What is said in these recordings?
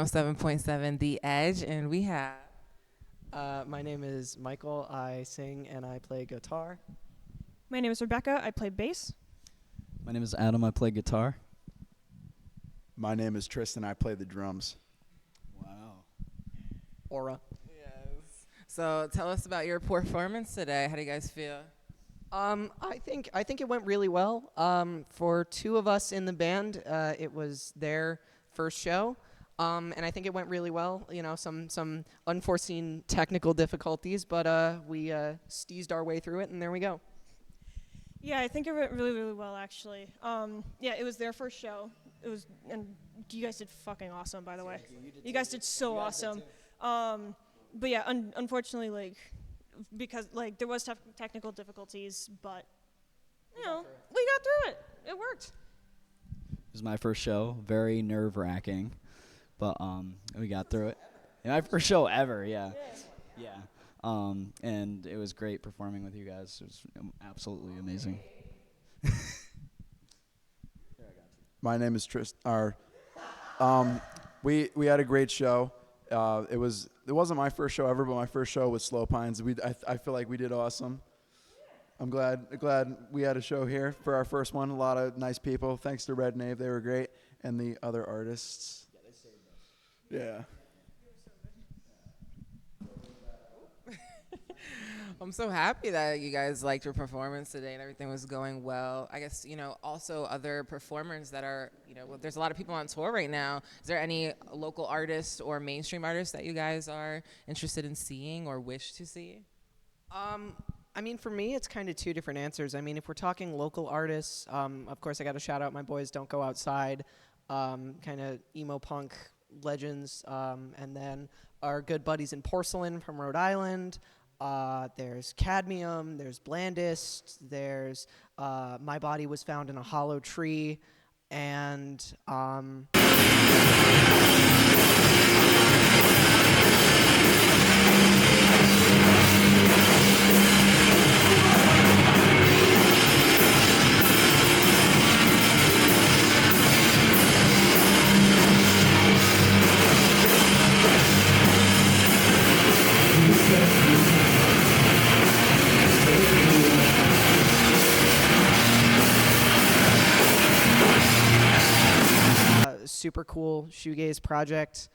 107.7 The Edge, and we have. My name is Michael. I sing and I play guitar. My name is Rebecca. I play bass. My name is Adam. I play guitar. My name is Tristan. I play the drums. Wow. Aura. Yes. So tell us about your performance today. How do you guys feel? I think it went really well. For two of us in the band, it was their first show. And I think it went really well. You know, some unforeseen technical difficulties, but we steezed our way through it, and there we go. Yeah, I think it went really, really well, actually. Yeah, it was their first show. And you guys did fucking awesome, by the way. You guys did so awesome. But yeah, unfortunately, like, because like there was technical difficulties, but you know, we got through it. It worked. It was my first show. Very nerve-wracking, but we got through it. My first show ever. Yeah. And it was great performing with you guys. It was absolutely amazing. My name is Tristan. We had a great show. It wasn't my first show ever, but my first show with Slow Pines. I feel like we did awesome. I'm glad we had a show here for our first one. A lot of nice people. Thanks to Red Knave, they were great, and the other artists. Yeah, they saved us. Yeah. I'm so happy that you guys liked your performance today and everything was going well. I guess, also other performers that are, there's a lot of people on tour right now. Is there any local artists or mainstream artists that you guys are interested in seeing or wish to see? I mean, for me, it's kind of two different answers. I mean, if we're talking local artists, of course, I got to shout out my boys Don't Go Outside, kind of emo punk legends, and then our good buddies in Porcelain from Rhode Island. There's Cadmium, there's Blandest, there's My Body Was Found in a Hollow Tree, and super cool shoegaze project.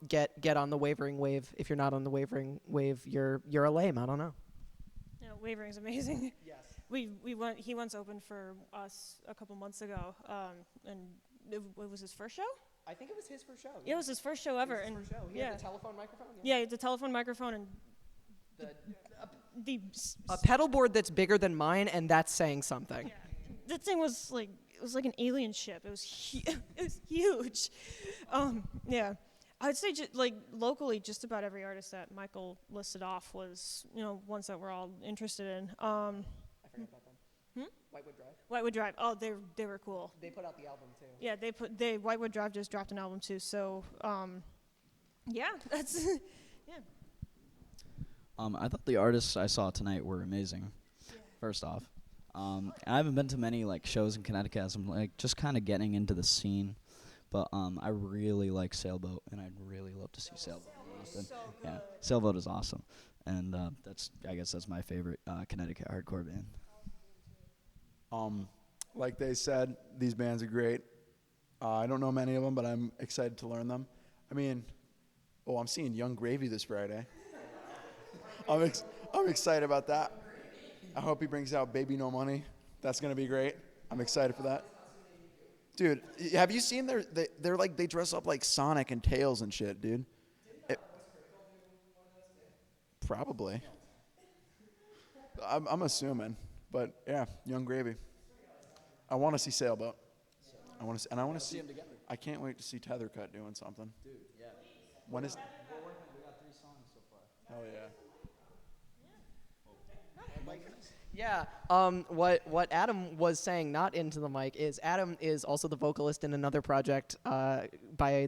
Get on the Wavering Wave. If you're not on the Wavering Wave, you're a lame. I don't know. Yeah, Wavering's amazing. Yes. He once opened for us a couple months ago, and it was his first show. I think it was his first show. Yeah, it was his first show ever. First show. He had the telephone microphone. Yeah, the telephone microphone and a pedal board that's bigger than mine, and that's saying something. Yeah. That thing was like. It was like an alien ship. It was it was huge. Yeah, I would say locally, just about every artist that Michael listed off was ones that we're all interested in. I forgot about them. Whitewood Drive. Whitewood Drive. Oh, they were cool. They put out the album too. Yeah, Whitewood Drive just dropped an album too. So yeah, that's yeah. I thought the artists I saw tonight were amazing. Yeah. First off. I haven't been to many shows in Connecticut as I'm just kind of getting into the scene, but I really like Sailboat, and I'd really love to see Sailboat in Austin. So yeah, Sailboat is awesome, and I guess that's my favorite Connecticut hardcore band. Like they said, these bands are great. I don't know many of them, but I'm excited to learn them. I mean, I'm seeing Young Gravy this Friday. I'm excited about that. I hope he brings out Baby No Money. That's going to be great. I'm excited for that. Dude, have you seen they dress up like Sonic and Tails and shit, dude? Probably. I'm assuming. But yeah, Young Gravy. I want to see Sailboat. I want to see them together. I can't wait to see Tethercut doing something. Dude, yeah. When is we got 3 songs so far. Hell yeah. Yeah, what Adam was saying, not into the mic, is Adam is also the vocalist in another project by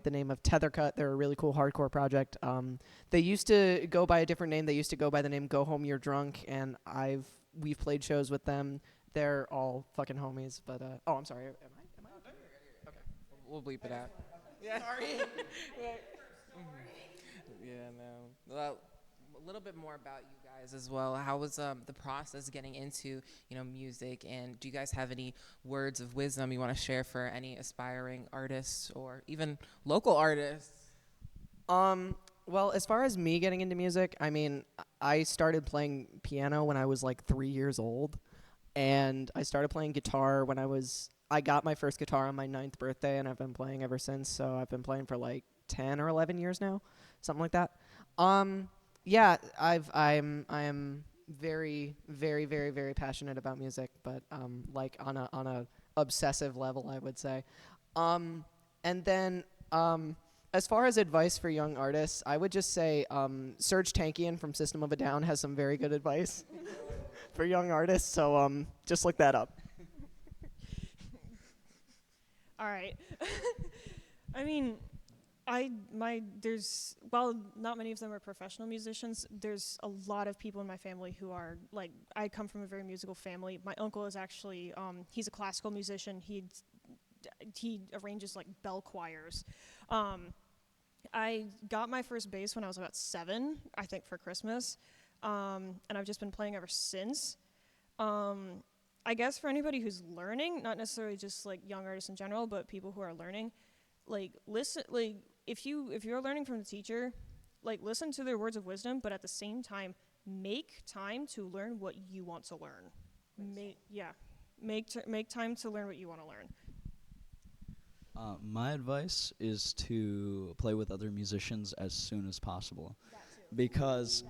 the name of Tethercut. They're a really cool hardcore project. They used to go by a different name. They used to go by the name Go Home You're Drunk, and we've played shows with them. They're all fucking homies, but I'm sorry. Am I? Okay. We'll bleep it out. Yeah. Sorry. Yeah, no. Well, a little bit more about you guys as well. How was the process getting into music, and do you guys have any words of wisdom you want to share for any aspiring artists or even local artists? Well, as far as me getting into music, I mean, I started playing piano when I was like 3 years old, and I started playing guitar when I got my first guitar on my 9th birthday, and I've been playing ever since. So I've been playing for like 10 or 11 years now, something like that. Yeah, I am very, very, very, very passionate about music, but like on a obsessive level, I would say. And then as far as advice for young artists, I would just say Serge Tankian from System of a Down has some very good advice for young artists. So just look that up. All right. I mean, while not many of them are professional musicians, there's a lot of people in my family who are like, I come from a very musical family. My uncle is actually, he's a classical musician. He arranges like bell choirs. I got my first bass when I was about 7, I think, for Christmas, and I've just been playing ever since. I guess for anybody who's learning, not necessarily just like young artists in general, but people who are learning, like listen, like if you're learning from the teacher, like listen to their words of wisdom, but at the same time, make time to learn what you want to learn. Make time to learn what you want to learn. My advice is to play with other musicians as soon as possible, because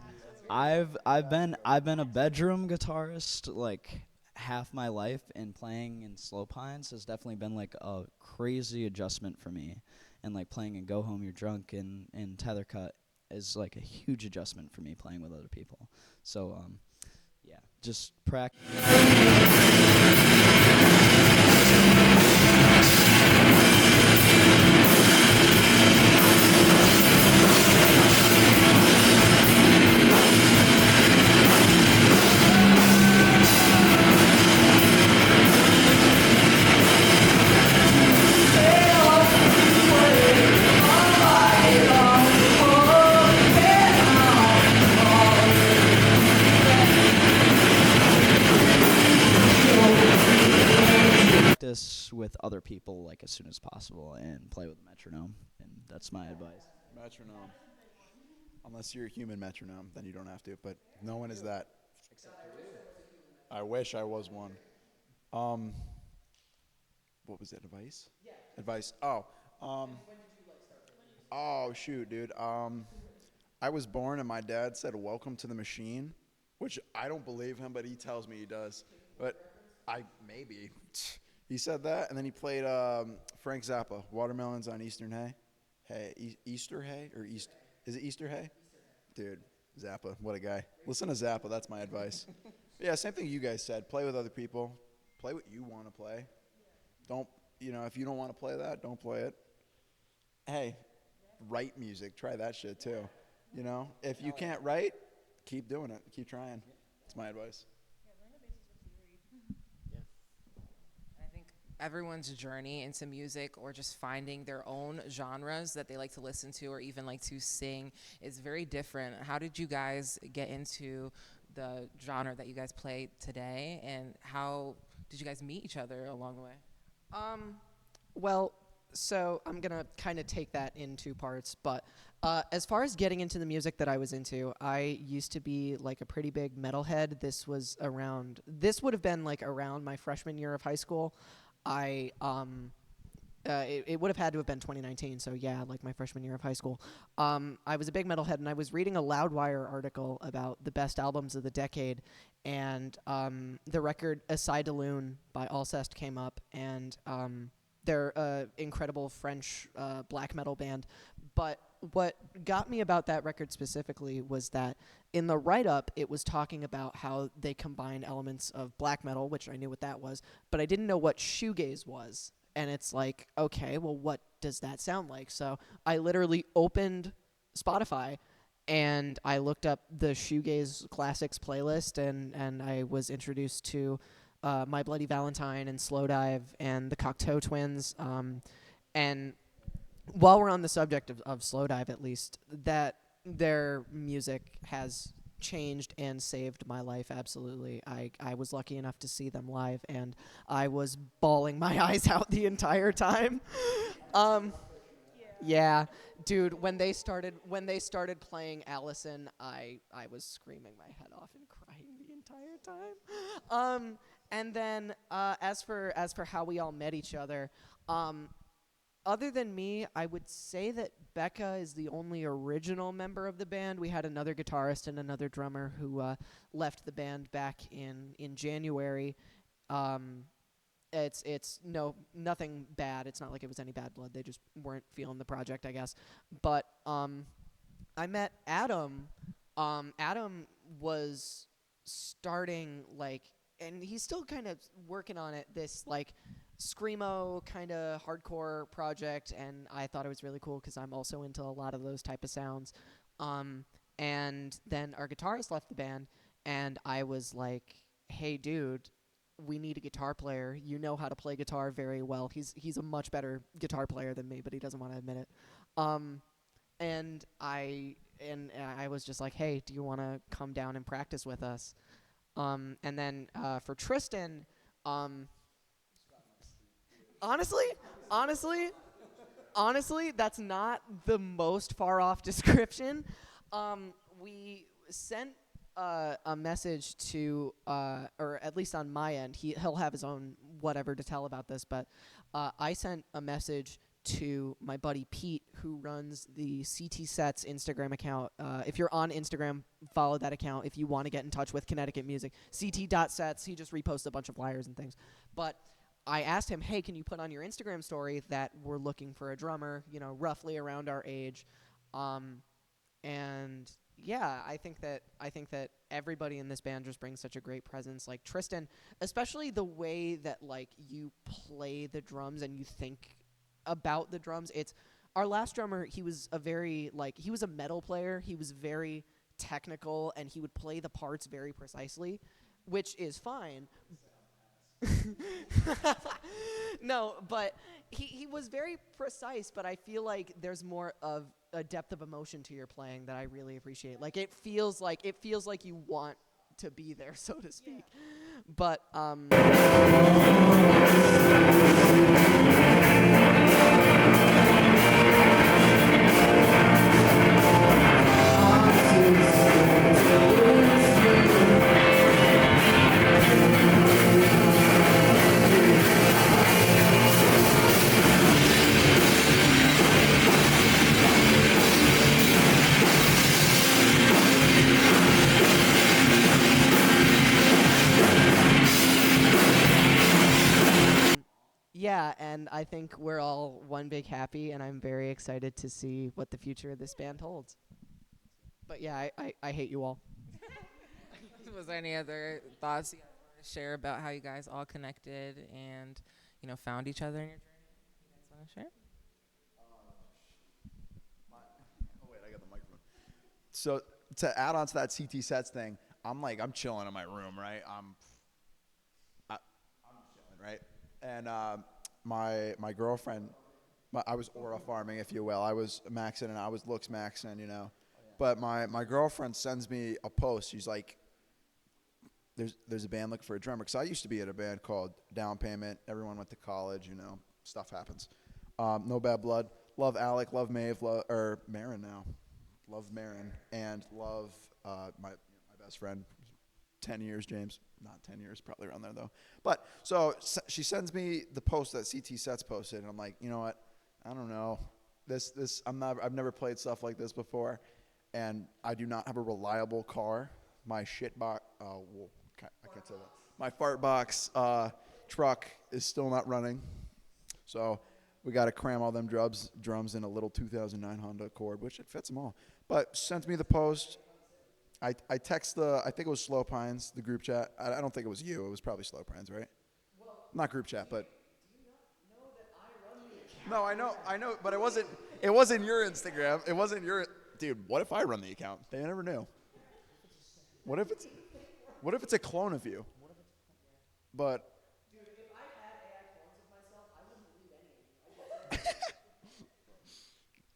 I've been a bedroom guitarist like half my life, and playing in Slow Pines has definitely been like a crazy adjustment for me, and like playing in Go Home You're Drunk and Tether Cut is like a huge adjustment for me playing with other people. So yeah, just practice. With other people like as soon as possible and play with a metronome, and that's my advice. Metronome. Unless you're a human metronome, then you don't have to, but no one is that. Except for you. I wish I was one. What was it, advice? Yeah. Advice. Oh. When did you start playing? Oh shoot, dude. I was born and my dad said welcome to the machine, which I don't believe him, but he tells me he does. But maybe. He said that, and then he played Frank Zappa, Watermelons on Eastern Hay. Easter Hay? Or East? Is it Easter Hay? Dude, Zappa, what a guy. Listen to Zappa, that's my advice. Yeah, same thing you guys said. Play with other people. Play what you want to play. Don't, if you don't want to play that, don't play it. Hey, write music. Try that shit too. If you can't write, keep doing it. Keep trying. That's my advice. Everyone's journey into music or just finding their own genres that they like to listen to or even like to sing is very different. How did you guys get into the genre that you guys play today, and how did you guys meet each other along the way? Well, so I'm going to kind of take that in 2 parts, but as far as getting into the music that I was into, I used to be like a pretty big metalhead. This would have been like around my freshman year of high school. It would have had to have been 2019, so yeah, like my freshman year of high school. I was a big metalhead, and I was reading a Loudwire article about the best albums of the decade, and the record Aside to Loon by Alcest came up, and they're an incredible French black metal band. But what got me about that record specifically was that in the write-up, it was talking about how they combine elements of black metal, which I knew what that was, but I didn't know what shoegaze was. And it's like, okay, well, what does that sound like? So I literally opened Spotify, and I looked up the Shoegaze Classics playlist, and I was introduced to My Bloody Valentine and Slowdive and the Cocteau Twins, and while we're on the subject of Slowdive, at least, that their music has changed and saved my life. Absolutely. I was lucky enough to see them live, and I was bawling my eyes out the entire time. Yeah, dude, when they started playing Allison, I was screaming my head off and crying the entire time. And then as for how we all met each other, other than me, I would say that Becca is the only original member of the band. We had another guitarist and another drummer who left the band back in January. It's nothing bad. It's not like it was any bad blood. They just weren't feeling the project, I guess. But I met Adam. Adam was starting and he's still kind of working on it. This screamo kind of hardcore project, and I thought it was really cool because I'm also into a lot of those type of sounds. And then our guitarist left the band, and I was like, "Hey, dude, we need a guitar player. You know how to play guitar very well." He's a much better guitar player than me, but he doesn't want to admit it. And I was just like, "Hey, do you want to come down and practice with us?" And then for Tristan, honestly, that's not the most far off description. We sent a message to, or at least on my end, he'll have his own whatever to tell about this, but I sent a message to my buddy Pete, who runs the CT Sets Instagram account. If you're on Instagram, follow that account if you want to get in touch with Connecticut music. CT.sets, he just reposts a bunch of flyers and things. But I asked him, "Hey, can you put on your Instagram story that we're looking for a drummer, roughly around our age?" And yeah, I think that everybody in this band just brings such a great presence. Like Tristan, especially the way that you play the drums and you think about the drums. It's our last drummer. He was a very he was a metal player. He was very technical, and he would play the parts very precisely, which is fine. No, but he was very precise, but I feel like there's more of a depth of emotion to your playing that I really appreciate. It feels like you want to be there, so to speak. But yeah, and I think we're all one big happy, and I'm very excited to see what the future of this band holds. But yeah, I hate you all. Was there any other thoughts you guys want to share about how you guys all connected and, found each other in your journey? You guys want to share? Oh wait, I got the microphone. So to add on to that CT Sets thing, I'm chilling in my room, right? I'm chilling, right? And my girlfriend, I was aura farming, if you will. I was maxing and I was looks maxing, But my girlfriend sends me a post. She's like, there's a band looking for a drummer. Because I used to be at a band called Down Payment. Everyone went to college, stuff happens. No Bad Blood. Love Alec, love Maeve, or Marin now. Love Marin, and love my best friend. 10 years, James. Not 10 years, probably around there, though. But, so she sends me the post that CT Sets posted, and I'm like, you know what? I don't know. I've never played stuff like this before, and I do not have a reliable car. My shit box, I can't say that. My fart box truck is still not running, so we got to cram all them drums in a little 2009 Honda Accord, which it fits them all. But sent me the post. I text I think it was Slow Pines, the group chat. I don't think it was you. It was probably Slow Pines, right? Well, not group chat, but. Do you not know that I run the account? No, I know, but it wasn't your Instagram. It wasn't your, dude, what if I run the account? They never knew. What if it's a clone of you? But. Dude, if I had AI clones of myself, I wouldn't leave any of you.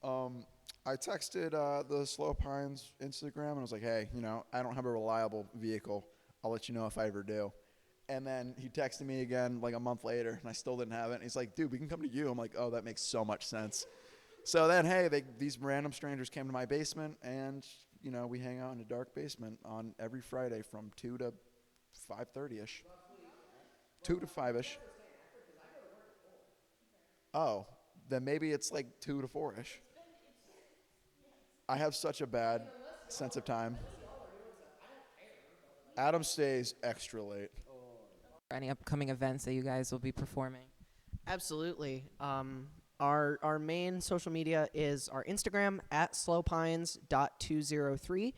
I texted the Slow Pines Instagram and I was like, hey, I don't have a reliable vehicle. I'll let you know if I ever do. And then he texted me again like a month later, and I still didn't have it. And he's like, dude, we can come to you. I'm like, oh, that makes so much sense. So then, hey, these random strangers came to my basement, and, we hang out in a dark basement on every Friday from 2 to 5:30-ish. 2 to 5-ish. Oh, then maybe it's like 2 to 4-ish. I have such a bad sense of time. Adam stays extra late. Any upcoming events that you guys will be performing? Absolutely. Our main social media is our Instagram at slowpines.203.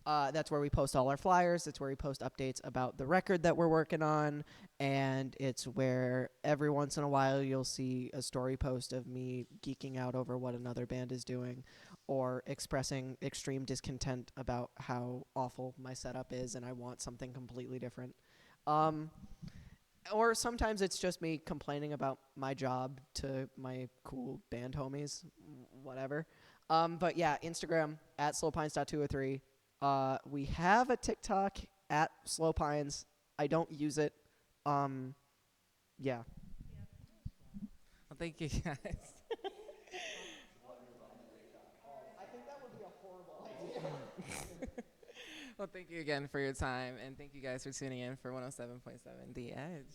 That's where we post all our flyers. That's where we post updates about the record that we're working on. And it's where every once in a while you'll see a story post of me geeking out over what another band is doing or expressing extreme discontent about how awful my setup is and I want something completely different. Or sometimes it's just me complaining about my job to my cool band homies, whatever. But yeah, Instagram at slowpines.203. We have a TikTok at slowpines. I don't use it. Yeah. Well, thank you guys. I think that would be a horrible idea. Well, thank you again for your time, and thank you guys for tuning in for 107.7 The Edge.